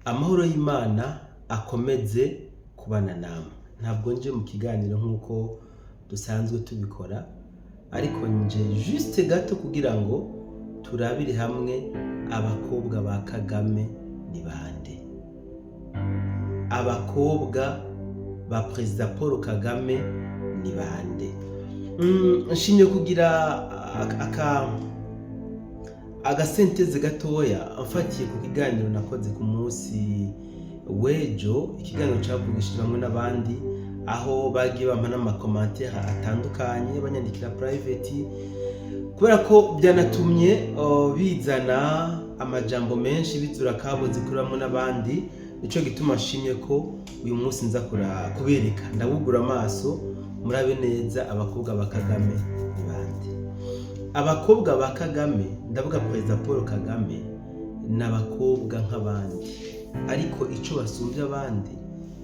Amahoro y'Imana akomeze kubana namwe. Ntabwo nje mu kiganiro nk'uko dusanzwe tubikora, ariko nje juste gato kugira ngo turabire hamwe abakobwa ba Kagame ni bande. Abakobwa ba Perezida Paul Kagame ni bande. Nshimye kugira agasenteze gatoya mfatiye ku kiganiro nakoze ku munsi w'ejo, ikiganiro cyavugishijwe hamwe n'abandi, aho bagiye bampa n'amakomantere atandukanye banyandikira private, kubera ko byanatumye bizana amajambo menshi bizura kaboze kuri bamwe n'abandi. Nico gituma nshimye ko uyu munsi nza kubereka, ndabugura amaso murabe neza abakobwa ba Kagame ni bande. Abakobwa ba Kagame, ndavuga Perezida Paul Kagame, n'abakobwa nk'abandi, ariko ico basumbye abandi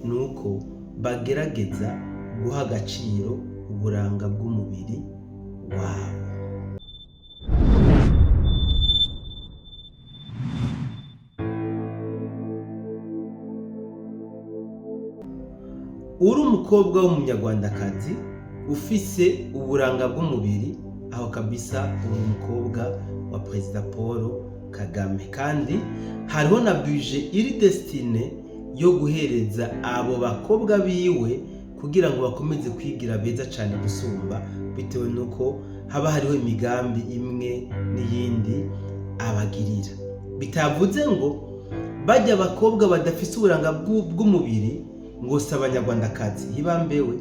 nuko bagerageza guha agaciro uburanga bw'umubiri wabo. Uri umukobwa w'umunyarwandakazi ufise uburanga bw'umubiri, aho kabisa uri umukobwa wa Perezida Paul Kagame, kandi hariho na budget iri destine yo guhereza abo bakobwa biwe kugira ngo bakomeze kwigira beza cyane gusumba, bitewe nuko haba hariho imigambi imwe n'iyindi abagirira. Bitavuze ngo bajya abakobwa badafise uburanga bw'umubiri ngo si abanyarwandakazi, hibambewe.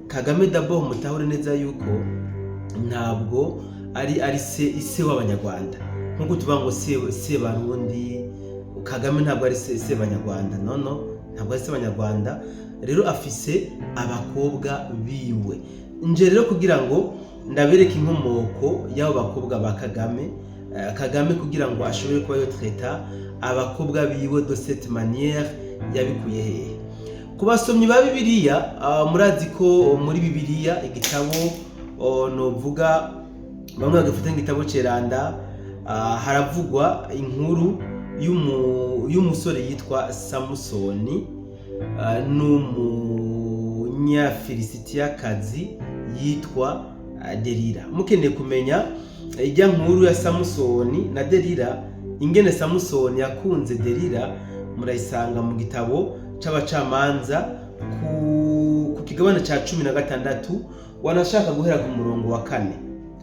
Kagame d'abord mutahure neza yuko ntabwo ari se w'abanyarwanda, nkuko tuvuga ngo se barundi. Kagame ntabwo ari se banyarwanda, no, ntabwo ari se abanyarwanda. Rero afise abakobwa biwe. Nje rero kugira ngo ndabereke inkomoko y'abo bakobwa ba Kagame kugira ngo ashobore kuba yotreta abakobwa biwe de cette manière, yabikuye hehe? Ku basomyi ba Bibiliya, murazi ko muri Bibiliya igitabo novuga bamwe bagafata nk'igitabo ceranda, haravugwa inkuru y'umusore yitwa Samusoni n'umunyafilisitiyakazi yitwa Delila. Mukeneye kumenya ijya nkuru ya Samusoni na Delila, ingene Samusoni yakunze Delila, murayisanga mu gitabo c'abacamanza ku kigabane ca 16, wanashaka guhera ku murongo wa 4.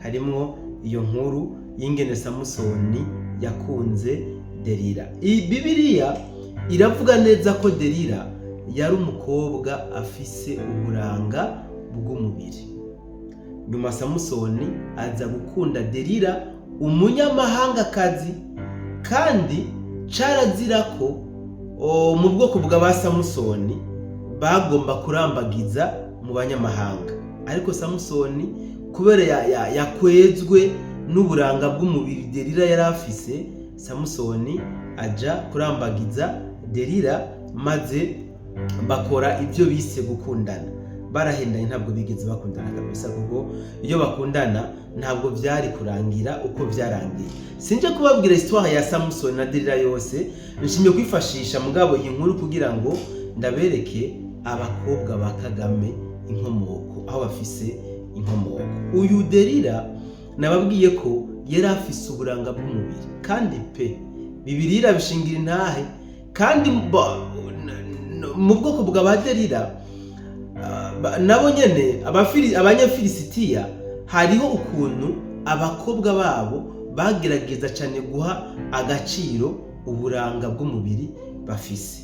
Harimwo iyo nkuru y'ingene Samusoni yakunze Delila. Bibiliya iravuga neza ko Delila yari umukobwa afise uburanga bw'umubiri. Nyuma Samusoni aza gukunda Delila, umunyamahangakazi, kandi carazira ko mu bwoko bwa Samusoni bagomba kurambagiza mu banyamahanga. Ariko Samusoni kubera yakwezwe n'uburanga bw'umubiri Delila yari afise, Samusoni aja kurambagiza Delila, maze bakora ibyo bise gukundana. Barahendanye, ntabwo bigeze bakundana kabisa, kuko iyo bakundana ntabwo byari kurangira uko byarangiye. Sinje kubabwira histoire ya Samusoni na Delila yose, nshimye kwifashisha mugabo iyi nkuru kugira ngo ndabereke abakobwa ba Kagame inkomoko, aho bafise inkomoko. Uyu Delila nababwiye ko yari afise uburanga bw'umubiri, kandi pe Bibiliya irabishingira intahe. Kandi mu bwoko bwa Delila nabo nyene abanyafilisitiya, hariho ukuntu abakobwa babo bagerageza cyane guha agaciro uburanga bw'umubiri bafise,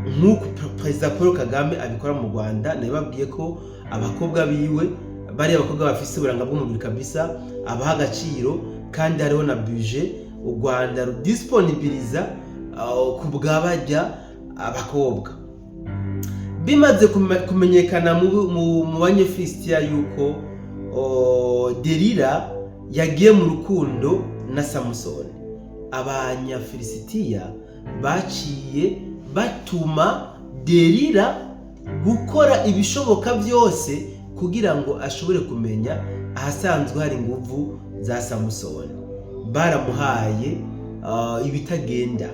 nk'uko Perezida Paul Kagame abikora mu Rwanda. Nababwiye ko abakobwa biwe bari abakobwa bafise uburanga bw'umubiri kabisa, abaha agaciro, kandi hariho na budget u Rwanda rudisponibiliza ku bw'abajya abakobwa. Bimaze kumenyekana mu banyafilisitiya yuko Delila yagiye mu rukundo na Samusoni, abanyafilisitiya baciye batuma Delila gukora ibishoboka byose kugira ngo ashobore kumenya ahasanzwe hari inguvu za Samusoni. Baramuhaye ibitagenda,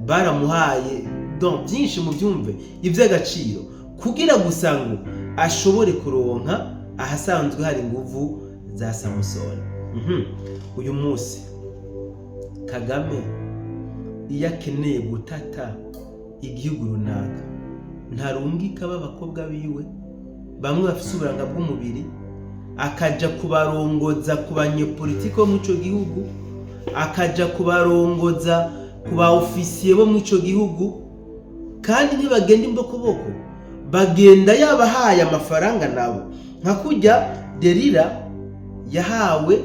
baramuhaye byinshi mu byumve iby'agaciro kugira gusa ngo ashobore kuronka ahasanzwe hari inguvu za Samusoni. Uyu munsi Kagame iyo akeneye gutata igihugu runaka ntarungika b'abakobwa biwe bamwe bafite uburanga bw'umubiri akaja kubarongoza ku banyepolitiki bo mu ico gihugu, akaja kubarongoza ku ba ofisiye bo mu ico gihugu, kandi ntibagenda imbokoboko, bagenda yabahaye amafaranga nabo. Nka kurya Delila yahawe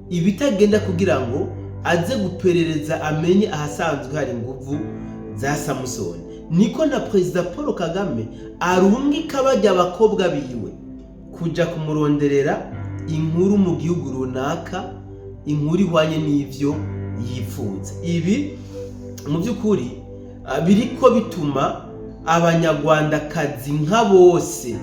ibitagenda kugira ngo aze guperereza amenye ahasanzwe hari inguvu za Samusoni, niko na Perezida Paul Kagame arungika bajya abakobwa biwe kuja kumuronderera inkuru mu gihugu runaka, inkuru ihwanye n'ivyo yifuza. Ibi mu by'ukuri biriko bituma abanyarwandakazi nka bose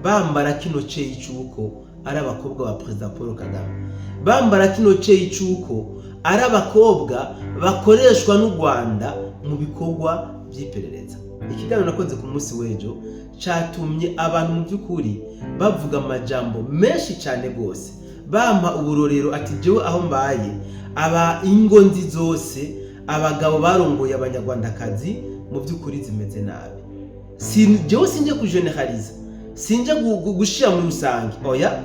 bambara kino ceyi cy'uko ari abakobwa ba Perezida Paul Kagame, bambara kino ceyi cy'uko ari abakobwa bakoreshwa n'u Rwanda mu bikorwa by'iperereza. Ikiganiro nakoze ku munsi w'ejo cyatumye abantu mu by'ukuri bavuga amajambo menshi cyane rwose, bampa uburorero ati jewe aho mbaye aba ingo nzi zose abagabo barongoye abanyarwandakazi mu by'ukuri zimeze nabi. Jewe sinje kujeneraliza, sinje gushira muri rusange, oya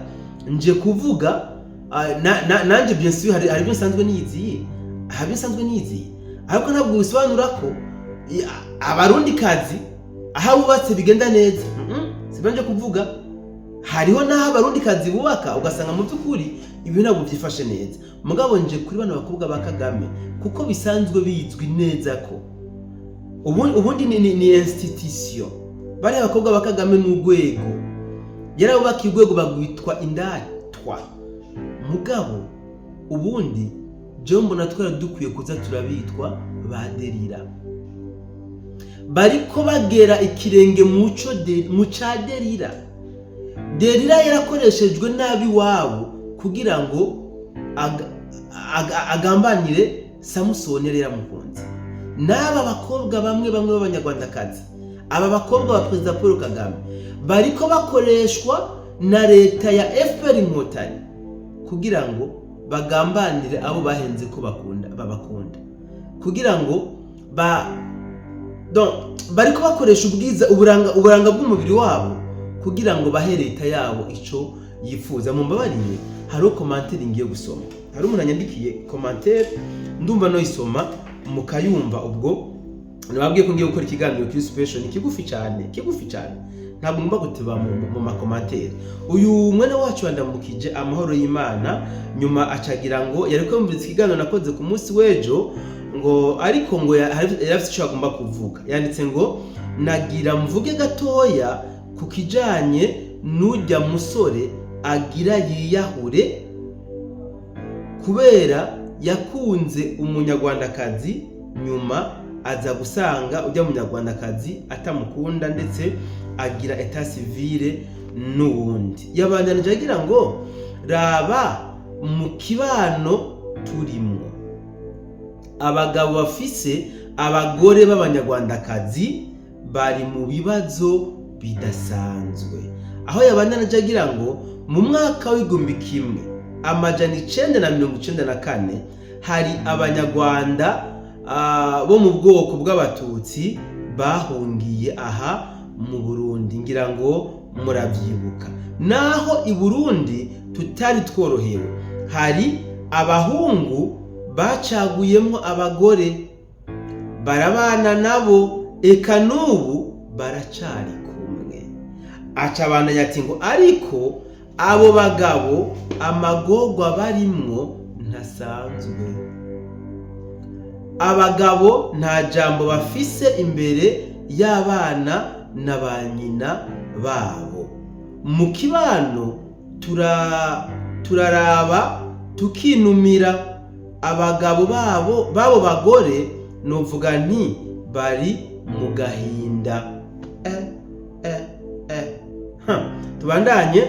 nje kuvuga nanje bien sûr hari byo sanzwe niyiziye, ariko ntabwo bisobanura ko abarundi kazi aho bubatse bigenda neza. Sibanje kuvuga hariho naho abarundi kazi bubaka ugasanga mu by'ukuri ibintu ntabwo byifashe neza. Mugabo nje kuri bana bakobwa ba Kagame kuko bisanzwe bizwi neza ko ubundi ni institution. Bari abakobwa ba Kagame n'urwego yarabubaka urwego bagwitwa indatwa. Mugabo ubundi jombo natwara dukwiye kuza turabitwa ba Delila, bariko bagera ikirenge mu ca Delila. Delila yarakoreshejwe nabi wabo kugira ngo agambanire Samusoni yari yaramukunze. N'aba bakobwa bamwe b'abanyarwandakazi, aba bakobwa ba Perezida Paul Kagame bariko bakoreshwa na leta ya FPR Inkotanyi kugira ngo bagambanire abo bahenze ko babakunda, kugira ngo bariko bakoresha uburanga bw'umubiri wabo kugira ngo bahe leta yabo ico yifuza. Mu mbabarire hari commentaire ngiye gusoma, hari umuntu yandikiye commentaire ndumva no isoma mukayumva. Ubwo nababwiye ko ngiye gukora ikiganiro kuri special kigufi cyane ntabwo ngomba guteba mu makomantere. Uyu mwene wacu wandamukije amahoro y'Imana nyuma acagira ngo yariko yumvise ikiganiro nakoze ku munsi w'ejo ngo ariko ngo yarafite icyo agomba kuvuga. Yanditse ngo nagira mvuge gatoya ku kijanye n'ujya musore agira yiyahure kubera yakunze umunyarwandakazi, nyuma aza gusanga ujya munyarwandakazi atamukunda ndetse agira etat civile n'ubundi. Yabandanije agira ngo raba mu kibano turimo abagabo bafise abagore b'abanyarwandakazi bari mu bibazo bidasanzwe. Aho yabandanije agira ngo mu mwaka w'igihumbi kimwe amajana 994 hari abanyarwanda bo mu bwoko bw'abatutsi bahungiye aha mu Burundi, ngira ngo muravyibuka. Naho i Burundi tutari tworohewe, hari abahungu bacaguyemo abagore barabana nabo, eka n'ubu baracari kumwe. Aca bandanya ati ngo ariko abo bagabo amagorwa barimwo ntasanzwe. Abagabo nta jambo bafise imbere y'abana na ba nyina babo. Mu kibano turaraba tukinumira abagabo babo bagore, novuga nti bari mu gahinda. Tubandanye.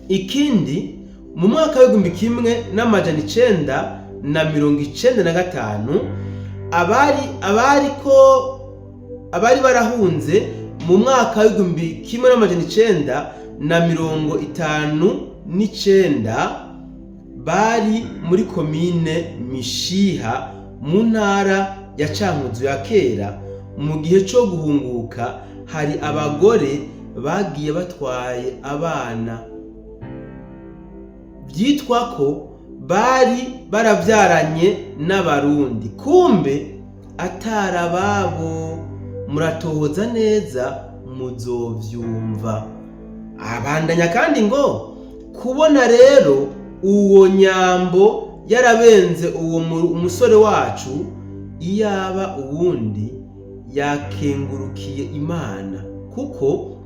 Ikindi, mu mwaka w'igihumbi kimwe n'amajana 995 abari barahunze mu mwaka w'1959 bari muri komine Mishiha mu ntara ya Cankuzo ya kera. Mu gihe cyo guhunguka hari abagore bagiye batwaye abana, byitwa ko bari barabyaranye n'abarundi, kumbe atarababo. Muratohoza neza muzovyumva. Abandanya kandi ngo kubona rero uwo nyambo yarabenze uwo umusore wacu, iyaba uwundi yakengurukiye Imana, kuko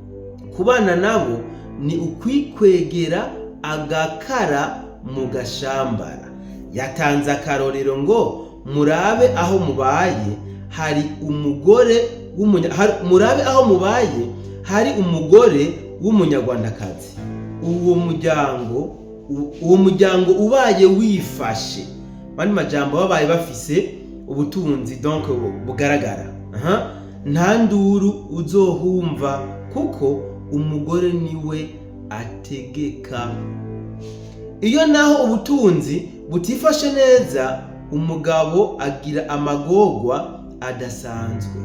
kubana nabo ni ukwikwegera agakara mu gashambara. Yatanze akarorero ngo murabe aho mubaye hari umugore w'umunyarwandakazi. Uwo muryango ubaye wifashe, bandi majambo babaye bafise ubutunzi donc bugaragara, nta nduru uzohumva, kuko umugore niwe ategeka. Iyo naho ubutunzi butifashe neza, umugabo agira amagorwa adasanzwe.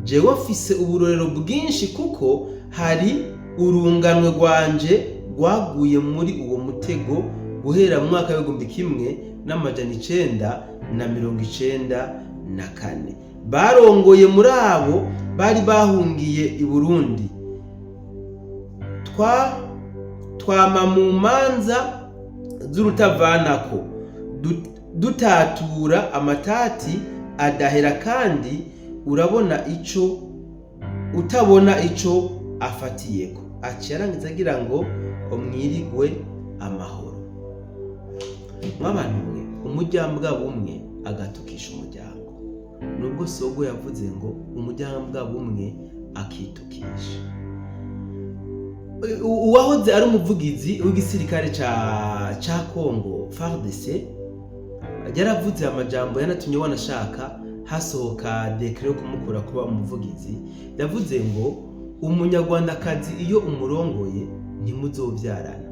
Jewe mfise uburorero bwinshi, kuko hari urunganwe rwanje rwaguye muri uwo mutego guhera mu mwaka w'1994. Barongoye muri abo bari bahungiye i Burundi. Twama mu manza z'urutavanako, dutatura amatati adahera, kandi utabona ico afatiyeko. Aciyarangiza agira ngo mwirigwe amahoro. Mw'abantu mwe, umuryango umwe agatukisha umuryango. Nubwo Sogo yavuze ngo umuryango umwe akitukisha. Uwahoze ari umuvugizi w'igisirikare ca Kongo FARDC yaravuze amajambo yanatumye wanashaka hasohoka dekret yo kumukura kuba umuvugizi. Yavuze ngo umunyarwandakazi iyo umurongoye ntimuzovyarana.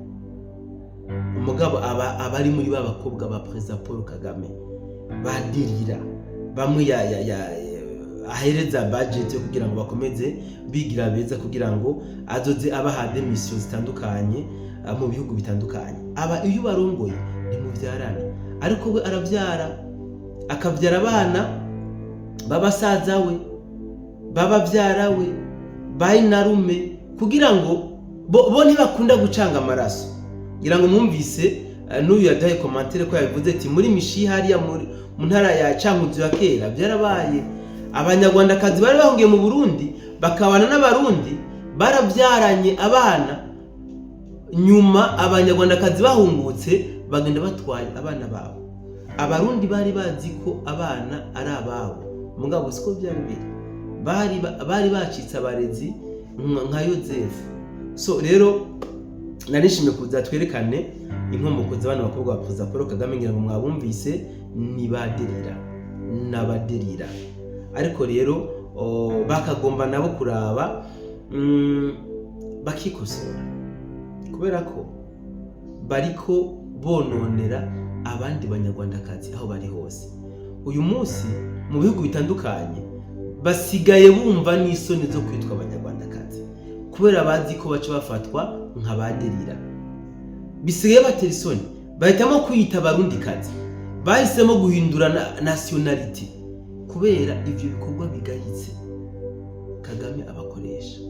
Umugabo abari muri babakobwa ba President Paul Kagame badirira, bamwe ahereza budget yo kugira ngo bakomeze bigira beza, kugira ngo azoze abaha demission zitandukanye mu bihugu bitandukanye. Iyo barongoye ntimuvyarana, ariko we aravyara, akavyara abana babasaza we, babavyara we, bayinarume, kugira ngo bo ntibakunda gucanga amaraso. Ngira ngo mwumvise n'uyu yadaye commentaire ko yabivuze ati muri Mishiha hariya mu ntara ya Cankuzo ya kera byarabaye abanyarwandakazi bari bahungiye mu Burundi bakabana n'abarundi, baravyaranye abana, nyuma abanyarwandakazi bahungutse bagenda batwaye abana babo. Abarundi bari bazi ko abana ari ababo, mugabo siko byari bari bacitse abarezi nka Yozefu. So rero narishimye kuza twerekane inkomoko z'abana bakobwa ba President Paul Kagame. Ngira ngo mwabumvise ni baderira n'abaderira, ariko rero bakagomba nabo kuraba bakikosora, kubera ko bariko bononera abandi banyarwandakazi aho bari hose. Uyu munsi mu bihugu bitandukanye basigaye bumva n'isoni zo kwitwa abanyarwandakazi, kubera bazi ko baca bafatwa nk'abaderira. Bisigaye batera isoni, bahitamo kwiyita abarundikazi, bahisemo guhindura nationality kubera ivyo bikorwa bigayitse Kagame abakoresha.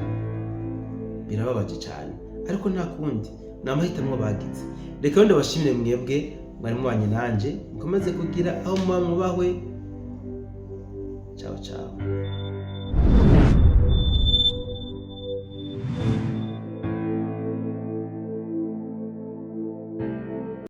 Birababaje cyane, ariko nta kundi, namahitamo bagize. Reka wenda bashimire mwebwe mwari mubanye nanje, mukomeze kugira aho mwubahwe. Ciao ciao.